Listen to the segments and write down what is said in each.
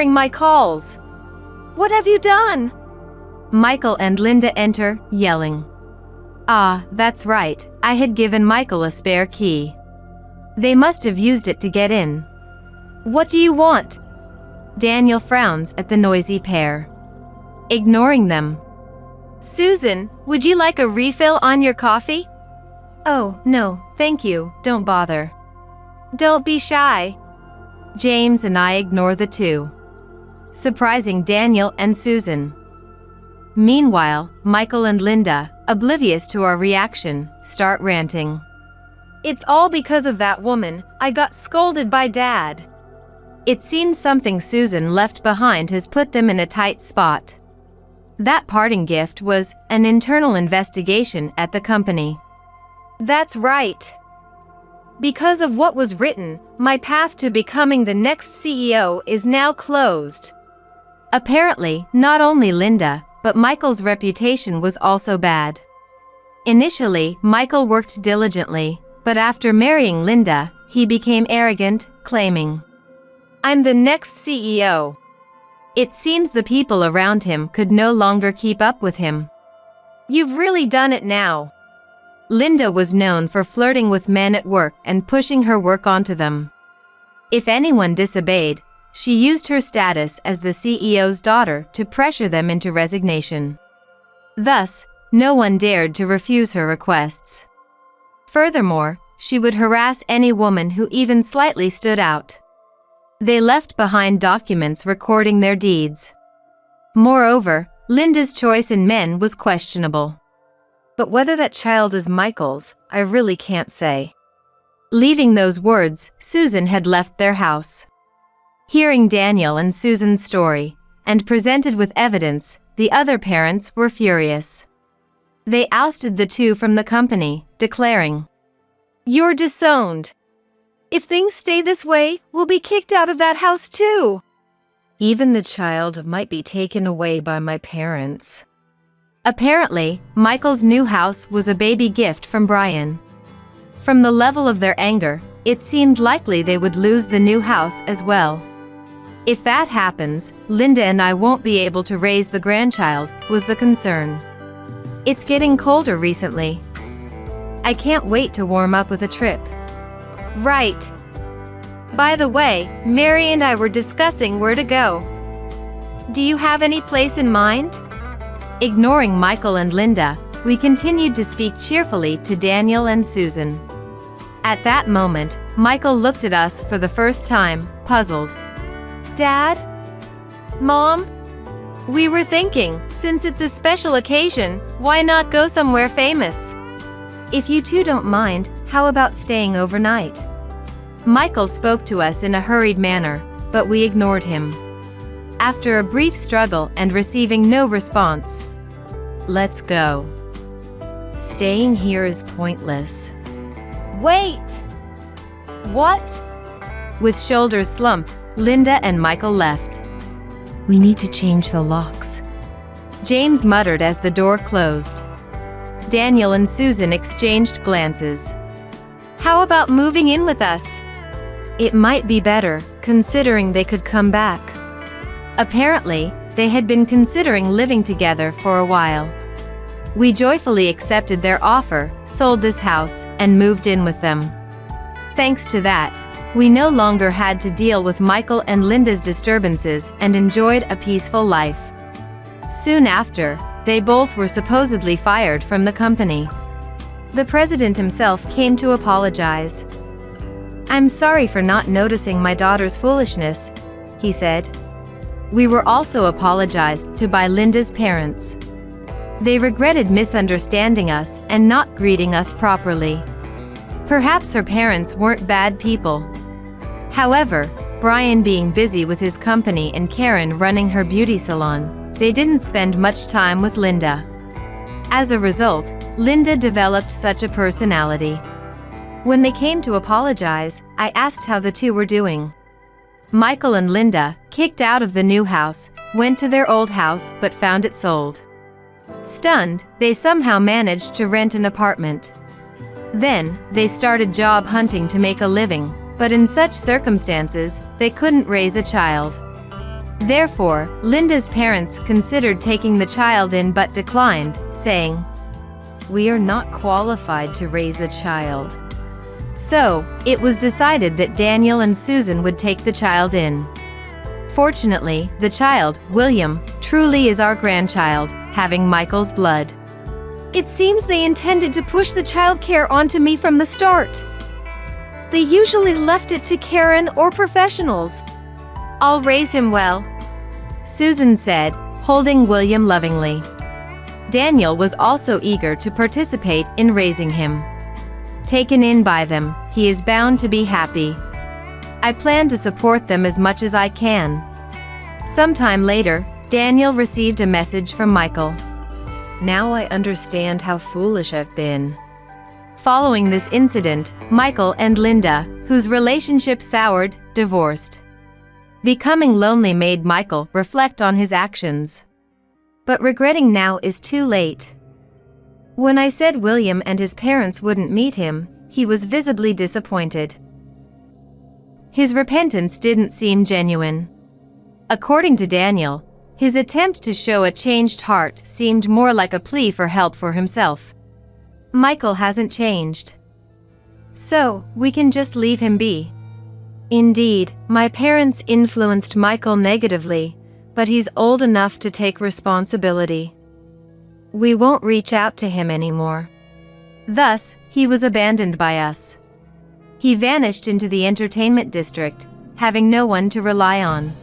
my calls. What have you done? Michael and Linda enter, yelling. Ah, that's right, I had given Michael a spare key. They must have used it to get in. What do you want? Daniel frowns at the noisy pair, ignoring them. Susan, would you like a refill on your coffee? Oh, no, thank you, don't bother. Don't be shy. James and I ignore the two, surprising Daniel and Susan. Meanwhile, Michael and Linda, oblivious to our reaction, start ranting. It's all because of that woman. I got scolded by Dad. It seems something Susan left behind has put them in a tight spot. That parting gift was an internal investigation at the company. That's right. Because of what was written, my path to becoming the next CEO is now closed. Apparently, not only Linda, but Michael's reputation was also bad. Initially, Michael worked diligently, but after marrying Linda, he became arrogant, claiming, "I'm the next CEO." It seems the people around him could no longer keep up with him. You've really done it now. Linda was known for flirting with men at work and pushing her work onto them. If anyone disobeyed, she used her status as the CEO's daughter to pressure them into resignation. Thus, no one dared to refuse her requests. Furthermore, she would harass any woman who even slightly stood out. They left behind documents recording their deeds. Moreover, Linda's choice in men was questionable. But whether that child is Michael's, I really can't say. Leaving those words, Susan had left their house. Hearing Daniel and Susan's story, and presented with evidence, the other parents were furious. They ousted the two from the company, declaring, "You're disowned. If things stay this way, we'll be kicked out of that house too. Even the child might be taken away by my parents." Apparently, Michael's new house was a baby gift from Brian. From the level of their anger, it seemed likely they would lose the new house as well. If that happens, Linda and I won't be able to raise the grandchild, was the concern. It's getting colder recently. I can't wait to warm up with a trip. Right. By the way, Mary and I were discussing where to go. Do you have any place in mind? Ignoring Michael and Linda, we continued to speak cheerfully to Daniel and Susan. At that moment, Michael looked at us for the first time, puzzled. Dad? Mom? We were thinking, since it's a special occasion, why not go somewhere famous? If you two don't mind, how about staying overnight? Michael spoke to us in a hurried manner, but we ignored him. After a brief struggle and receiving no response, "Let's go. Staying here is pointless." Wait! What? With shoulders slumped, Linda and Michael left. "We need to change the locks," James muttered as the door closed. Daniel and Susan exchanged glances. How about moving in with us? It might be better, considering they could come back. Apparently, they had been considering living together for a while. We joyfully accepted their offer, sold this house, and moved in with them. Thanks to that, we no longer had to deal with Michael and Linda's disturbances and enjoyed a peaceful life. Soon after, they both were supposedly fired from the company. The president himself came to apologize. "I'm sorry for not noticing my daughter's foolishness," he said. We were also apologized to by Linda's parents. They regretted misunderstanding us and not greeting us properly. Perhaps her parents weren't bad people. However, Brian being busy with his company and Karen running her beauty salon, they didn't spend much time with Linda. As a result, Linda developed such a personality. When they came to apologize, I asked how the two were doing. Michael and Linda, kicked out of the new house, went to their old house but found it sold. Stunned, they somehow managed to rent an apartment. Then, they started job hunting to make a living, but in such circumstances, they couldn't raise a child. Therefore, Linda's parents considered taking the child in but declined, saying, "We are not qualified to raise a child." So, it was decided that Daniel and Susan would take the child in. Fortunately, the child, William, truly is our grandchild, having Michael's blood. It seems they intended to push the child care onto me from the start. They usually left it to Karen or professionals. "I'll raise him well," Susan said, holding William lovingly. Daniel was also eager to participate in raising him. Taken in by them, he is bound to be happy. I plan to support them as much as I can. Sometime later, Daniel received a message from Michael. "Now I understand how foolish I've been." Following this incident, Michael and Linda, whose relationship soured, divorced. Becoming lonely made Michael reflect on his actions. But regretting now is too late. When I said William and his parents wouldn't meet him, he was visibly disappointed. His repentance didn't seem genuine. According to Daniel, his attempt to show a changed heart seemed more like a plea for help for himself. Michael hasn't changed. So, we can just leave him be. Indeed, my parents influenced Michael negatively, but he's old enough to take responsibility. We won't reach out to him anymore. Thus, he was abandoned by us. He vanished into the entertainment district, having no one to rely on.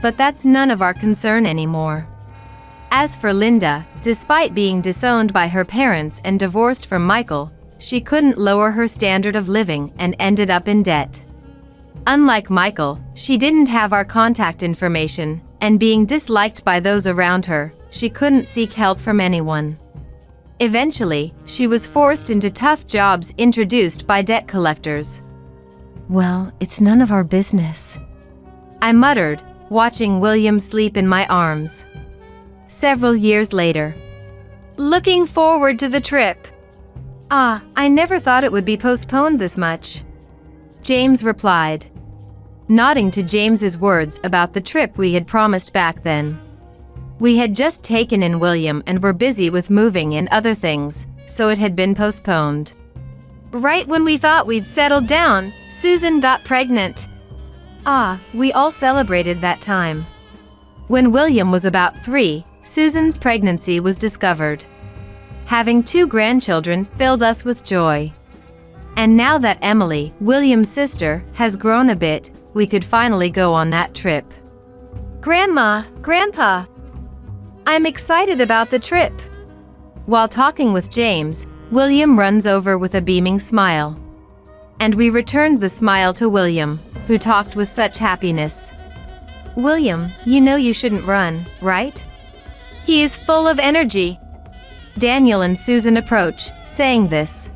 But that's none of our concern anymore. As for Linda, despite being disowned by her parents and divorced from Michael, she couldn't lower her standard of living and ended up in debt. Unlike Michael, she didn't have our contact information, and being disliked by those around her, she couldn't seek help from anyone. Eventually, she was forced into tough jobs introduced by debt collectors. "Well, it's none of our business," I muttered, watching William sleep in my arms. Several years later. "Looking forward to the trip." I never thought it would be postponed this much," James replied, nodding to James's words about the trip we had promised back then. We had just taken in William and were busy with moving and other things, so it had been postponed. "Right when we thought we'd settled down, Susan got pregnant." We all celebrated that time. When William was about 3, Susan's pregnancy was discovered. Having 2 grandchildren filled us with joy. And now that Emily, William's sister, has grown a bit, we could finally go on that trip. "Grandma, Grandpa, I'm excited about the trip." While talking with James, William runs over with a beaming smile. And we returned the smile to William, who talked with such happiness. "William, you know you shouldn't run, right?" "He is full of energy." Daniel and Susan approach, saying this.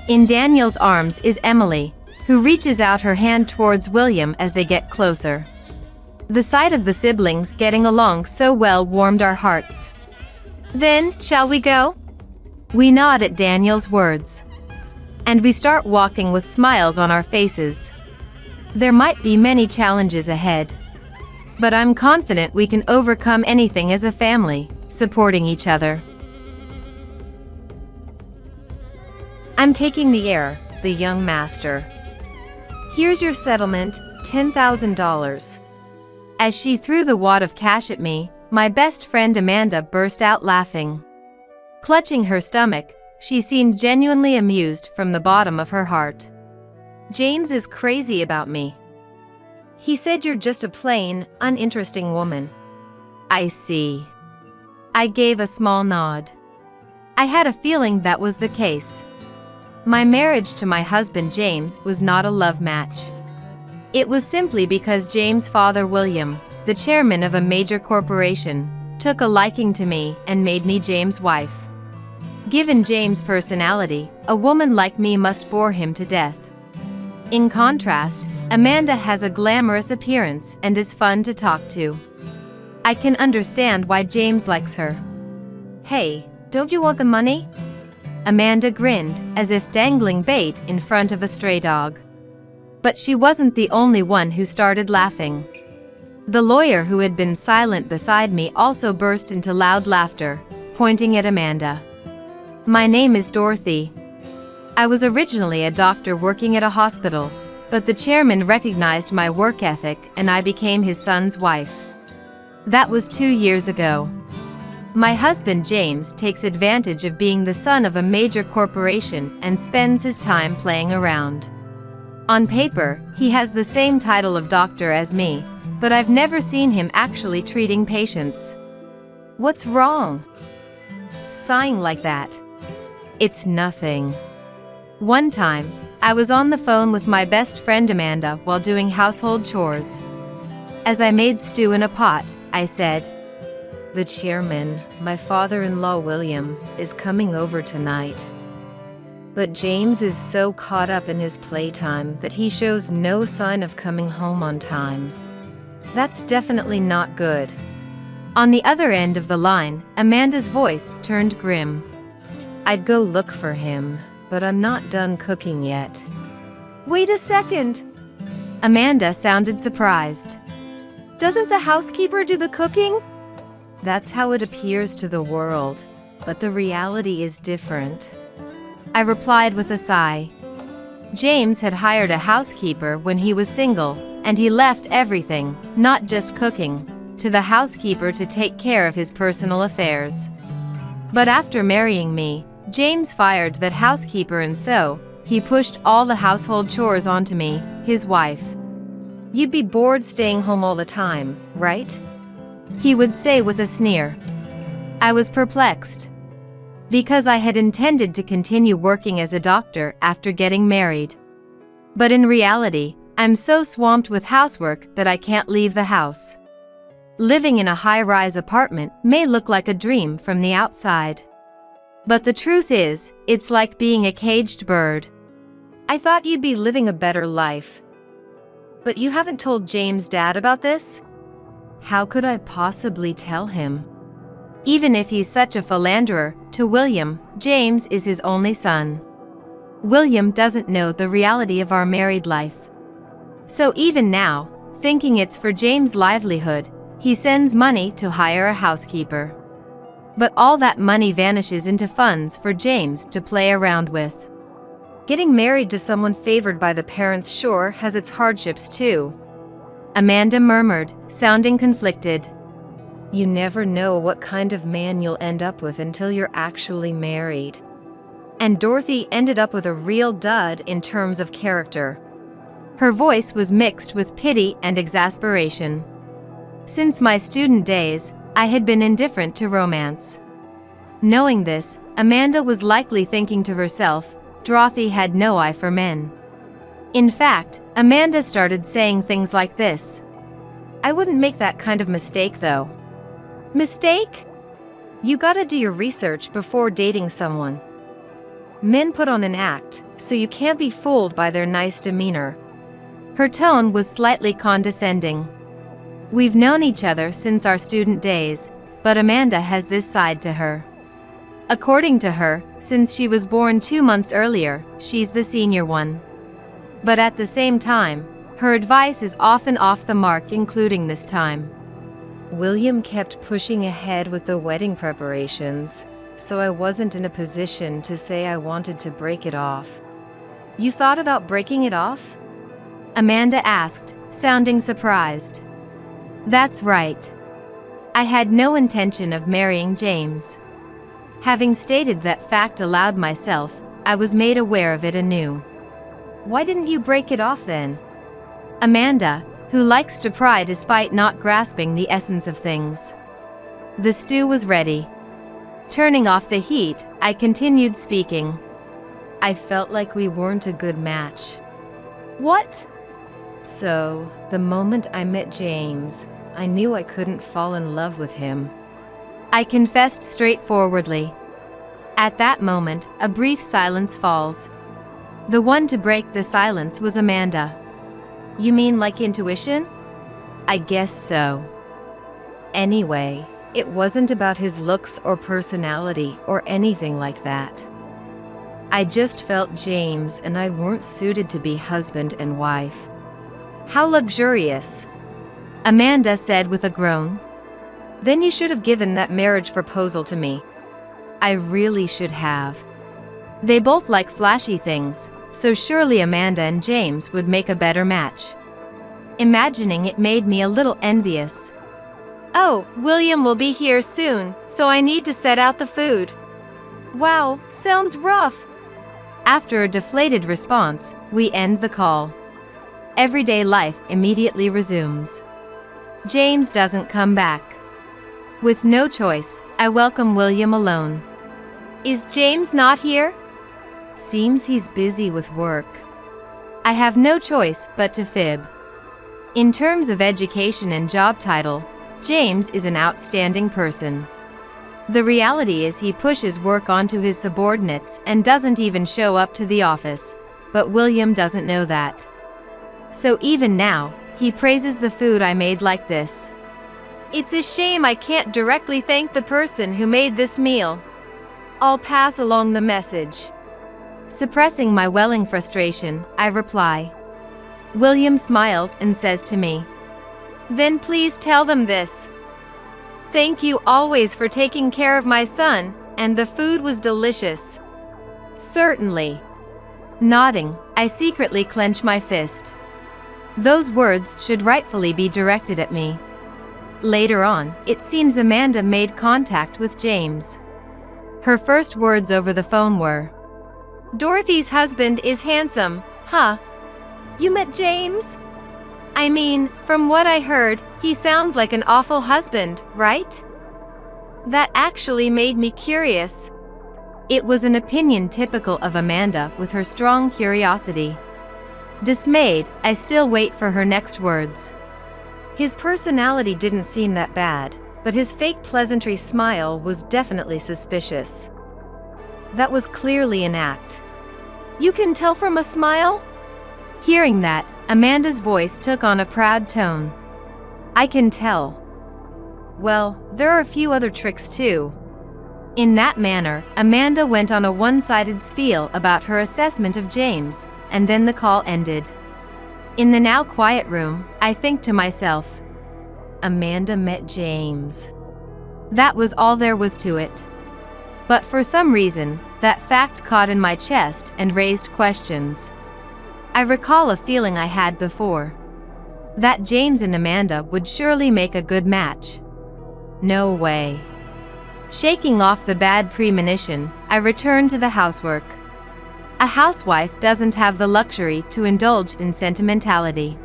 In Daniel's arms is Emily, who reaches out her hand towards William as they get closer. The sight of the siblings getting along so well warmed our hearts. "Then, shall we go?" We nod at Daniel's words. And we start walking with smiles on our faces. There might be many challenges ahead. But I'm confident we can overcome anything as a family, supporting each other. "I'm taking the air," the young master. "Here's your settlement, $10,000. As she threw the wad of cash at me, my best friend Amanda burst out laughing. Clutching her stomach, she seemed genuinely amused from the bottom of her heart. "James is crazy about me. He said you're just a plain, uninteresting woman." "I see." I gave a small nod. I had a feeling that was the case. My marriage to my husband James was not a love match. It was simply because James' father William, the chairman of a major corporation, took a liking to me and made me James' wife. Given James' personality, a woman like me must bore him to death. In contrast, Amanda has a glamorous appearance and is fun to talk to. I can understand why James likes her. "Hey, don't you want the money?" Amanda grinned, as if dangling bait in front of a stray dog. But she wasn't the only one who started laughing. The lawyer who had been silent beside me also burst into loud laughter, pointing at Amanda. My name is Dorothy. I was originally a doctor working at a hospital, but the chairman recognized my work ethic and I became his son's wife. That was 2 years ago. My husband James takes advantage of being the son of a major corporation and spends his time playing around. On paper, he has the same title of doctor as me, but I've never seen him actually treating patients. What's wrong? Sighing like that. It's nothing. One time, I was on the phone with my best friend Amanda while doing household chores. As I made stew in a pot, I said, "The chairman, my father-in-law William, is coming over tonight. But James is so caught up in his playtime that he shows no sign of coming home on time. That's definitely not good." On the other end of the line, Amanda's voice turned grim. "I'd go look for him, but I'm not done cooking yet." "Wait a second." Amanda sounded surprised. "Doesn't the housekeeper do the cooking?" "That's how it appears to the world, but the reality is different," I replied with a sigh. James had hired a housekeeper when he was single, and he left everything, not just cooking, to the housekeeper to take care of his personal affairs. But after marrying me, James fired that housekeeper and so, he pushed all the household chores onto me, his wife. "You'd be bored staying home all the time, right?" he would say with a sneer. I was perplexed. Because I had intended to continue working as a doctor after getting married. But in reality, I'm so swamped with housework that I can't leave the house. Living in a high-rise apartment may look like a dream from the outside. But the truth is, it's like being a caged bird. "I thought you'd be living a better life." "But you haven't told James' dad about this?" "How could I possibly tell him? Even if he's such a philanderer to William, James is his only son. William doesn't know the reality of our married life. So even now, thinking it's for James' livelihood, he sends money to hire a housekeeper. But all that money vanishes into funds for James to play around with. Getting married to someone favored by the parents sure has its hardships too," Amanda murmured, sounding conflicted. "You never know what kind of man you'll end up with until you're actually married." And Dorothy ended up with a real dud in terms of character. Her voice was mixed with pity and exasperation. Since my student days, I had been indifferent to romance. Knowing this, Amanda was likely thinking to herself, Dorothy had no eye for men. In fact, Amanda started saying things like this. "I wouldn't make that kind of mistake though." "Mistake? You gotta do your research before dating someone. Men put on an act, so you can't be fooled by their nice demeanor." Her tone was slightly condescending. We've known each other since our student days, but Amanda has this side to her. According to her, since she was born 2 months earlier, she's the senior one. But at the same time, her advice is often off the mark, including this time. "William kept pushing ahead with the wedding preparations, so I wasn't in a position to say I wanted to break it off." "You thought about breaking it off?" Amanda asked, sounding surprised. "That's right. I had no intention of marrying James." Having stated that fact aloud myself, I was made aware of it anew. "Why didn't you break it off then?" Amanda, who likes to pry despite not grasping the essence of things. The stew was ready. Turning off the heat, I continued speaking. "I felt like we weren't a good match." "What?" "So, the moment I met James, I knew I couldn't fall in love with him," I confessed straightforwardly. At that moment, a brief silence falls. The one to break the silence was Amanda. "You mean like intuition?" "I guess so. Anyway, it wasn't about his looks or personality or anything like that. I just felt James and I weren't suited to be husband and wife." "How luxurious." Amanda said with a groan. Then you should have given that marriage proposal to me. I really should have. They both like flashy things, so surely Amanda and James would make a better match. Imagining it made me a little envious. Oh, William will be here soon, so I need to set out the food. Wow, sounds rough. After a deflated response, we end the call. Everyday life immediately resumes. James doesn't come back. With no choice, I welcome William alone. Is James not here? Seems he's busy with work. I have no choice but to fib. In terms of education and job title, James is an outstanding person. The reality is he pushes work onto his subordinates and doesn't even show up to the office, but William doesn't know that. So even now, he praises the food I made like this. It's a shame I can't directly thank the person who made this meal. I'll pass along the message. Suppressing my welling frustration, I reply. William smiles and says to me, Then please tell them this. Thank you always for taking care of my son, and the food was delicious. Certainly. Nodding, I secretly clench my fist. Those words should rightfully be directed at me. Later on, it seems Amanda made contact with James. Her first words over the phone were, Dorothy's husband is handsome, huh? You met James? I mean, from what I heard, he sounds like an awful husband, right? That actually made me curious. It was an opinion typical of Amanda with her strong curiosity. Dismayed, I still wait for her next words. His personality didn't seem that bad, but his fake pleasantry smile was definitely suspicious. That was clearly an act. You can tell from a smile? Hearing that, Amanda's voice took on a proud tone. I can tell. Well, there are a few other tricks too. In that manner, Amanda went on a one-sided spiel about her assessment of James, and then the call ended. In the now quiet room, I think to myself, Amanda met James. That was all there was to it. But for some reason, that fact caught in my chest and raised questions. I recall a feeling I had before. That James and Amanda would surely make a good match. No way. Shaking off the bad premonition, I returned to the housework. A housewife doesn't have the luxury to indulge in sentimentality.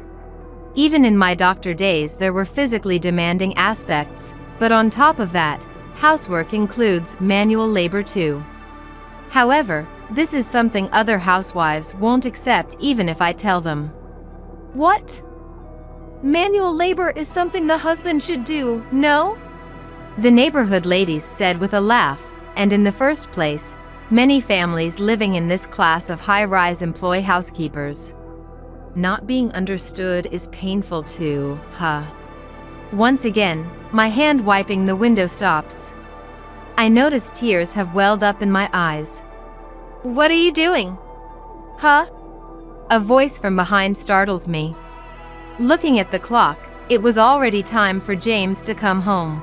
Even in my doctor days there were physically demanding aspects, but on top of that, housework includes manual labor too. However, this is something other housewives won't accept even if I tell them. What? Manual labor is something the husband should do, no? The neighborhood ladies said with a laugh, and in the first place, many families living in this class of high-rise employ housekeepers. Not being understood is painful too, huh? Once again, my hand wiping the window stops. I notice tears have welled up in my eyes. What are you doing? Huh? A voice from behind startles me. Looking at the clock, it was already time for James to come home.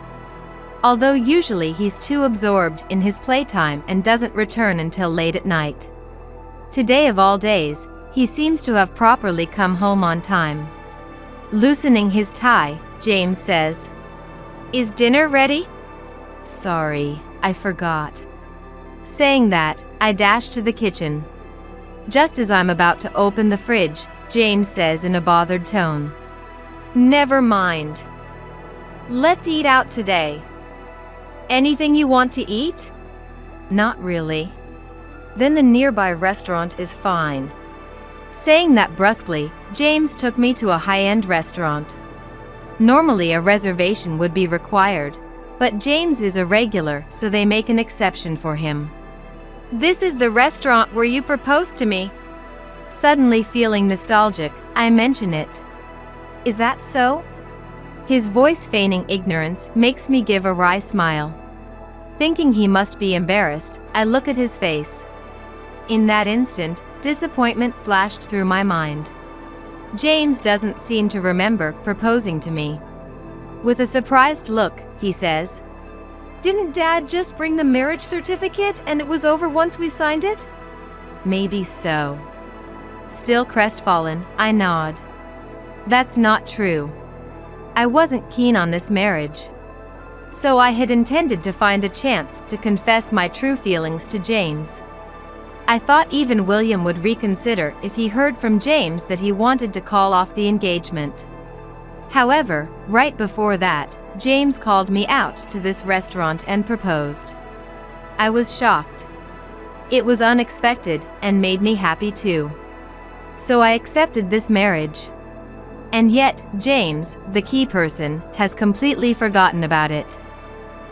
Although usually he's too absorbed in his playtime and doesn't return until late at night. Today of all days, he seems to have properly come home on time. Loosening his tie, James says, Is dinner ready? Sorry, I forgot. Saying that, I dash to the kitchen. Just as I'm about to open the fridge, James says in a bothered tone, Never mind. Let's eat out today. Anything you want to eat? Not really. Then the nearby restaurant is fine. Saying that brusquely, James took me to a high-end restaurant. Normally a reservation would be required, but James is a regular, so they make an exception for him. This is the restaurant where you proposed to me. Suddenly feeling nostalgic, I mention it. Is that so? His voice feigning ignorance makes me give a wry smile. Thinking he must be embarrassed, I look at his face. In that instant, disappointment flashed through my mind. James doesn't seem to remember proposing to me. With a surprised look, he says, "Didn't Dad just bring the marriage certificate and it was over once we signed it?" "Maybe so." Still crestfallen, I nod. That's not true. I wasn't keen on this marriage. So I had intended to find a chance to confess my true feelings to James. I thought even William would reconsider if he heard from James that he wanted to call off the engagement. However, right before that, James called me out to this restaurant and proposed. I was shocked. It was unexpected and made me happy too. So I accepted this marriage. And yet, James, the key person, has completely forgotten about it.